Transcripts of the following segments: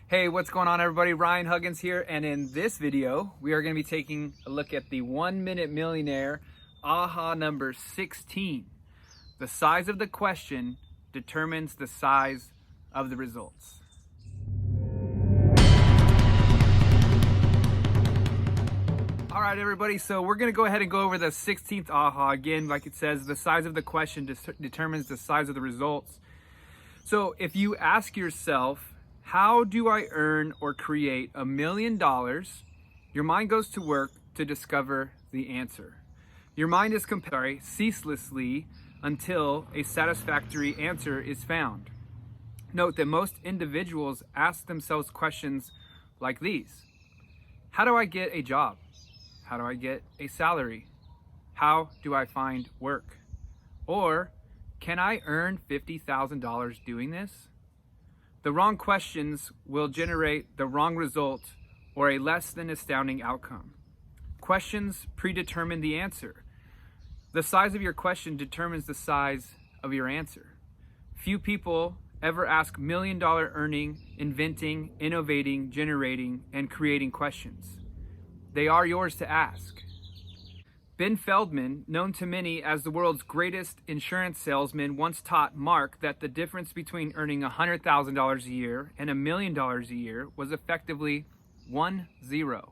Hey, what's going on everybody? Ryan Huggins here, and in this video, we are going to be taking a look at the 1 Minute Millionaire AHA number 16. The size of the question determines the size of the results. All right, everybody, so we're going to go ahead and go over the 16th AHA. Again, like it says, the size of the question determines the size of the results. So if you ask yourself, how do I earn or create $1 million? Your mind goes to work to discover the answer. Your mind is ceaselessly until a satisfactory answer is found. Note that most individuals ask themselves questions like these. How do I get a job? How do I get a salary? How do I find work? Or, can I earn $50,000 doing this? The wrong questions will generate the wrong result or a less than astounding outcome. Questions predetermine the answer. The size of your question determines the size of your answer. Few people ever ask $1 million earning, inventing, innovating, generating, and creating questions. They are yours to ask. Ben Feldman, known to many as the world's greatest insurance salesman, once taught Mark that the difference between earning $100,000 a year and $1 million a year was effectively 1-0.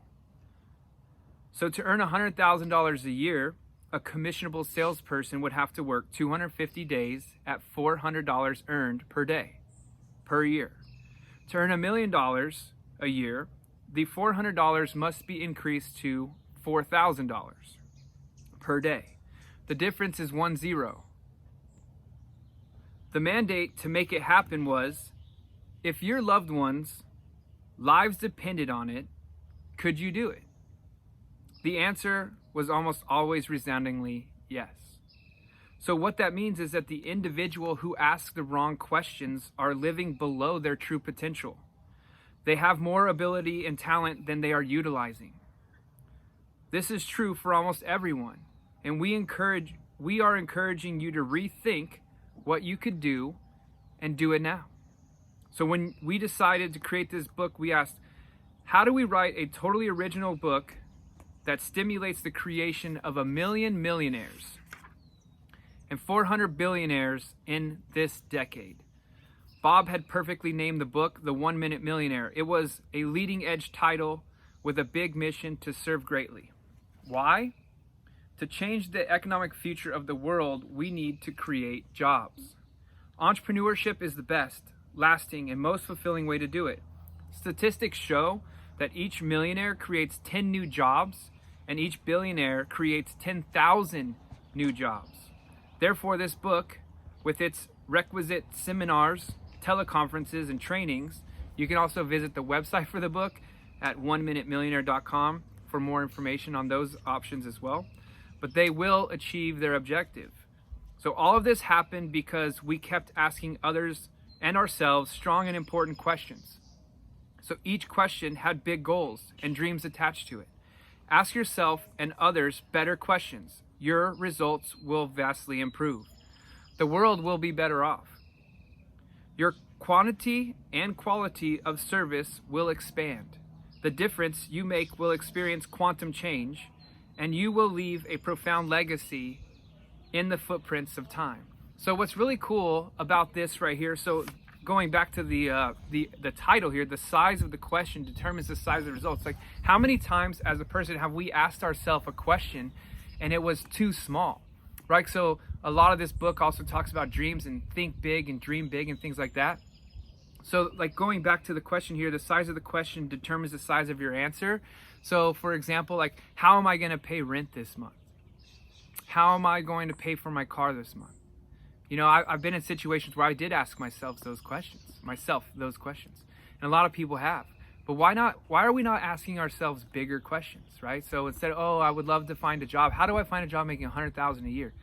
So to earn $100,000 a year, a commissionable salesperson would have to work 250 days at $400 earned per day, per year. To earn $1 million a year, the $400 must be increased to $4,000 per day. The difference is 1-0. The mandate to make it happen was, if your loved ones' lives depended on it, could you do it? The answer was almost always resoundingly yes. So what that means is that the individual who asks the wrong questions are living below their true potential. They have more ability and talent than they are utilizing. This is true for almost everyone. And we are encouraging you to rethink what you could do and do it now. So when we decided to create this book, we asked, how do we write a totally original book that stimulates the creation of 1 million millionaires and 400 billionaires in this decade? Bob had perfectly named the book The 1 Minute Millionaire. It was a leading edge title with a big mission to serve greatly. Why? To change the economic future of the world, we need to create jobs. Entrepreneurship is the best, lasting, and most fulfilling way to do it. Statistics show that each millionaire creates 10 new jobs, and each billionaire creates 10,000 new jobs. Therefore, this book, with its requisite seminars, teleconferences, and trainings, you can also visit the website for the book at oneminutemillionaire.com for more information on those options as well. But they will achieve their objective. So all of this happened because we kept asking others and ourselves strong and important questions. So each question had big goals and dreams attached to it. Ask yourself and others better questions. Your results will vastly improve. The world will be better off. Your quantity and quality of service will expand. The difference you make will experience quantum change, and you will leave a profound legacy in the footprints of time. So what's really cool about this right here, so going back to the title here, the size of the question determines the size of the results. Like, how many times as a person have we asked ourselves a question and it was too small, right? So a lot of this book also talks about dreams and think big and dream big and things like that. So like going back to the question here, the size of the question determines the size of your answer. So for example, like, how am I going to pay rent this month? How am I going to pay for my car this month? You know, I've been in situations where I did ask myself those questions. And a lot of people have. But why are we not asking ourselves bigger questions, right? So instead of, I would love to find a job. How do I find a job making $100,000 a year?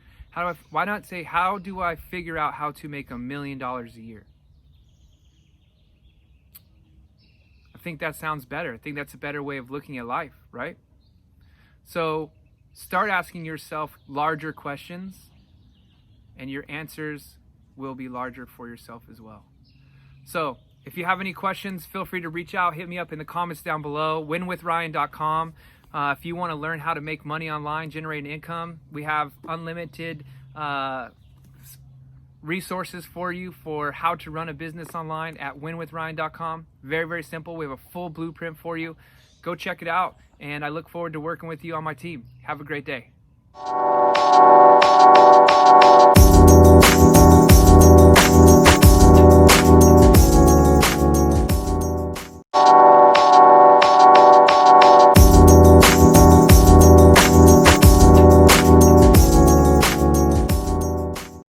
Why not say, how do I figure out how to make $1 million a year? I think that sounds better. I think that's a better way of looking at life, right? So start asking yourself larger questions, and your answers will be larger for yourself as well. So If you have any questions, feel free to reach out. Hit me up in the comments down below. winwithryan.com. If you want to learn how to make money online, generate an income, we have unlimited resources for you for how to run a business online at winwithryan.com. Very, very simple. We have a full blueprint for you. Go check it out, and I look forward to working with you on my team. Have a great day.